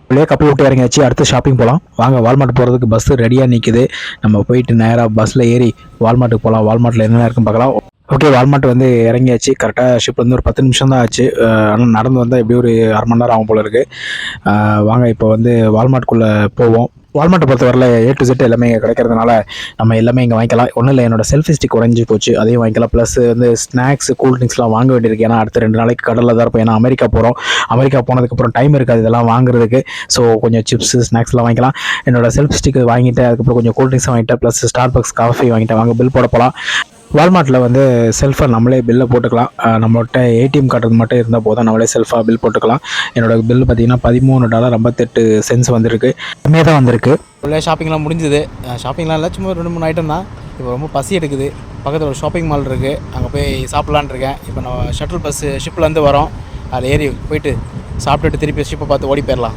அப்படியே கப்பல் விட்டு இறங்கியாச்சு. அடுத்து ஷாப்பிங் போகலாம். வாங்க வால்மார்ட் போகிறதுக்கு பஸ் ரெடியாக நிற்குது. நம்ம போயிட்டு நேராக பஸ்ஸில் ஏறி வால்மார்ட்டுக்கு போகலாம். வால்மார்ட்டில் என்னென்ன இருக்குன்னு பார்க்கலாம். ஓகே, வால்மார்ட் வந்து இறங்கியாச்சு. கரெக்டாக ஷிப்லேருந்து ஒரு 10 நிமிஷம் தான் ஆச்சு. ஆனால் நடந்து வந்தால் எப்படியும் ஒரு அரை மணி நேரம் ஆகும் போல இருக்குது. வாங்க இப்போ வந்து வால்மார்ட்குள்ளே போவோம். வால்மார்ட்டை பொறுத்தவரையில் A to Z எல்லாமே இங்கே கிடைக்கிறதுனால நம்ம எல்லாமே இங்கே வாங்கிக்கலாம். ஒன்றும் இல்லை, என்னோட செல்ஃபி ஸ்டிக் உடஞ்சி போச்சு, அதையும் வாங்கிக்கலாம். ப்ளஸ் வந்து ஸ்நாக்ஸ், கூல்ட்ரிங்க்ஸ்லாம் வாங்க வேண்டியிருக்கு. ஏன்னா அடுத்த 2 நாளைக்கு கடலில் தான் இருப்போம். ஏன்னா அமெரிக்கா போகிறோம். அமெரிக்கா போனதுக்கப்புறம் டைம் இருக்காது இதெல்லாம் வாங்குறதுக்கு. ஸோ கொஞ்சம் சிப்ஸு, ஸ்நாக்ஸ்லாம் வாங்கிக்கலாம். என்னோட செல்ஃபி ஸ்டிக் வாங்கிட்டு அதுக்கப்புறம் கொஞ்சம் கூல்ட்ரிங்க்ஸ் வாங்கிட்டேன். ப்ளஸ் ஸ்டார்பக்ஸ் காஃபி வாங்கிட்டேன். வாங்க பில் போட போகலாம். வால்மார்ட்டில் வந்து செல்ஃபாக நம்மளே பில்லை போட்டுக்கலாம். நம்மள்கிட்ட ஏடிஎம் கார்டு மட்டும் இருந்தால் போதும், நம்மளே செல்ஃபாக பில் போட்டுக்கலாம். என்னோடய பில் பார்த்திங்கன்னா $13.58 வந்திருக்கு. கம்மியாக தான் வந்திருக்கு. உள்ளே ஷாப்பிங்லாம் முடிஞ்சுது. ஷாப்பிங்லாம் இல்லை, சும்மா 2-3 ஐட்டம் தான். இப்போ ரொம்ப பசி எடுக்குது. பக்கத்தில் ஒரு ஷாப்பிங் மால் இருக்குது, அங்கே போய் சாப்பிட்லான் இருக்கேன். இப்போ நம்ம ஷட்டில் பஸ்ஸு ஷிப்லேருந்து வரோம். அதில் ஏறி போயிட்டு சாப்பிட்டுட்டு திருப்பி ஷிப்பை பார்த்து ஓடி போயிடலாம்.